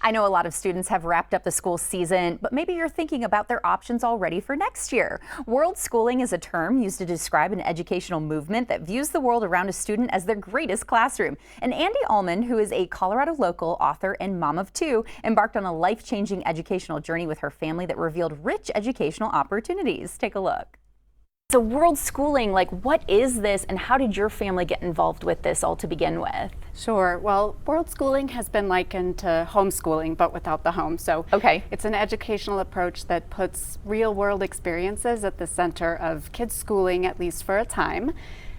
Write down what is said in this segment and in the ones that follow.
I know a lot of students have wrapped up the school season, but maybe you're thinking about their options already for next year. World schooling is a term used to describe an educational movement that views the world around a student as their greatest classroom. And Andy Allman, who is a Colorado local, author, and mom of two, embarked on a life-changing educational journey with her family that revealed rich educational opportunities. Take a look. So world schooling, like what is this and how did your family get involved with this all to begin with? Sure. Well, world schooling has been likened to homeschooling, but without the home. So it's an educational approach that puts real world experiences at the center of kids' schooling, at least for a time.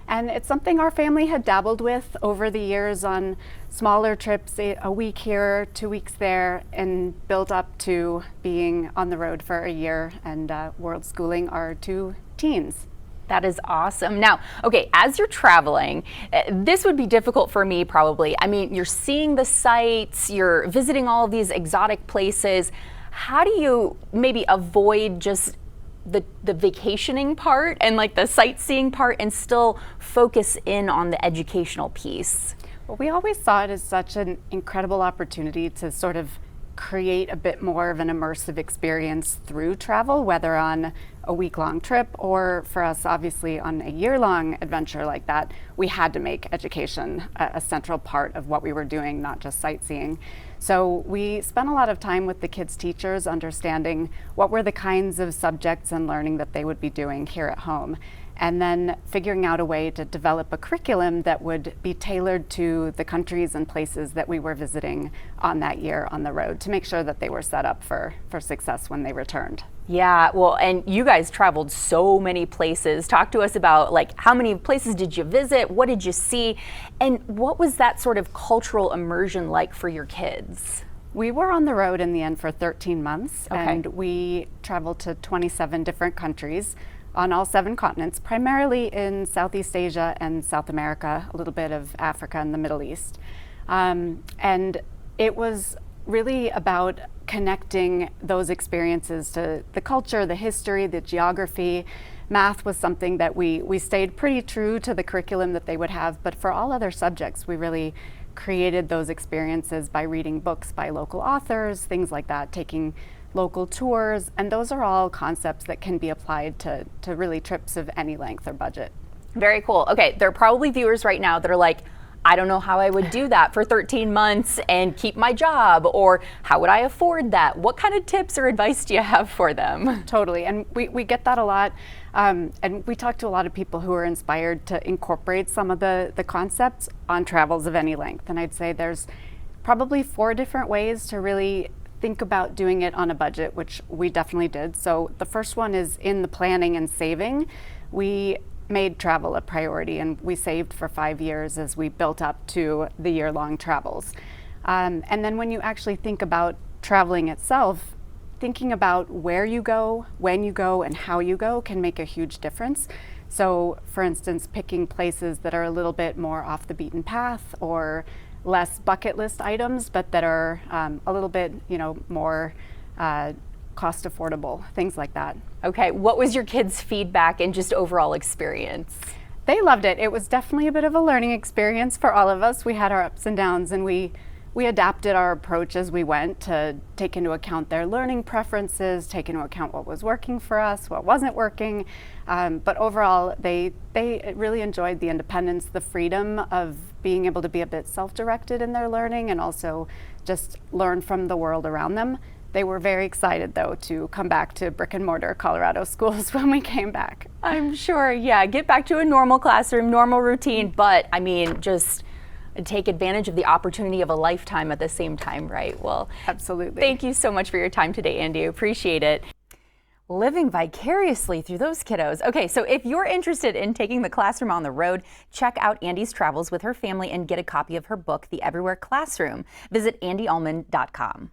And it's something our family had dabbled with over the years on smaller trips, a week here, 2 weeks there, and built up to being on the road for a year and world schooling our two teens. That is awesome. Now, okay, as you're traveling, this would be difficult for me probably. I mean, you're seeing the sights, you're visiting all of these exotic places. How do you maybe avoid just the vacationing part and like the sightseeing part and still focus in on the educational piece? Well, we always saw it as such an incredible opportunity to sort of create a bit more of an immersive experience through travel, whether on a week-long trip or for us, obviously, on a year-long adventure like that. We had to make education a central part of what we were doing, not just sightseeing. So we spent a lot of time with the kids' teachers understanding what were the kinds of subjects and learning that they would be doing here at home, and then figuring out a way to develop a curriculum that would be tailored to the countries and places that we were visiting on that year on the road to make sure that they were set up for success when they returned. Yeah, well, and you guys traveled so many places. Talk to us about like how many places did you visit? What did you see? And what was that sort of cultural immersion like for your kids? We were on the road in the end for 13 months, and we traveled to 27 different countries on all 7 continents, primarily in Southeast Asia and South America, a little bit of Africa and the Middle East. And it was really about connecting those experiences to the culture, the history, the geography. Math was something that we stayed pretty true to the curriculum that they would have, but for all other subjects, we really created those experiences by reading books by local authors, things like that, taking local tours, and those are all concepts that can be applied to really trips of any length or budget. Very cool. Okay, there are probably viewers right now that are like, I don't know how I would do that for 13 months and keep my job, or how would I afford that? What kind of tips or advice do you have for them? Totally, and we get that a lot, and we talk to a lot of people who are inspired to incorporate some of the concepts on travels of any length, and I'd say there's probably 4 different ways to really think about doing it on a budget, which we definitely did. So the first one is in the planning and saving. We made travel a priority, and we saved for 5 years as we built up to the year-long travels. And then when you actually think about traveling itself, thinking about where you go, when you go, and how you go can make a huge difference. So for instance, picking places that are a little bit more off the beaten path or less bucket list items, but that are a little bit, more cost affordable, things like that. Okay, what was your kids' feedback and just overall experience? They loved it. It was definitely a bit of a learning experience for all of us. We had our ups and downs, and we adapted our approach as we went to take into account their learning preferences, take into account what was working for us, what wasn't working. But overall, they really enjoyed the independence, the freedom of being able to be a bit self-directed in their learning and also just learn from the world around them. They were very excited, though, to come back to brick and mortar Colorado schools when we came back. I'm sure, yeah, get back to a normal classroom, normal routine, but I mean, just take advantage of the opportunity of a lifetime at the same time, right? Well, absolutely. Thank you so much for your time today, Andy. Appreciate it. Living vicariously through those kiddos. Okay, so if you're interested in taking the classroom on the road, check out Andy's travels with her family and get a copy of her book, The Everywhere Classroom. Visit andyallman.com.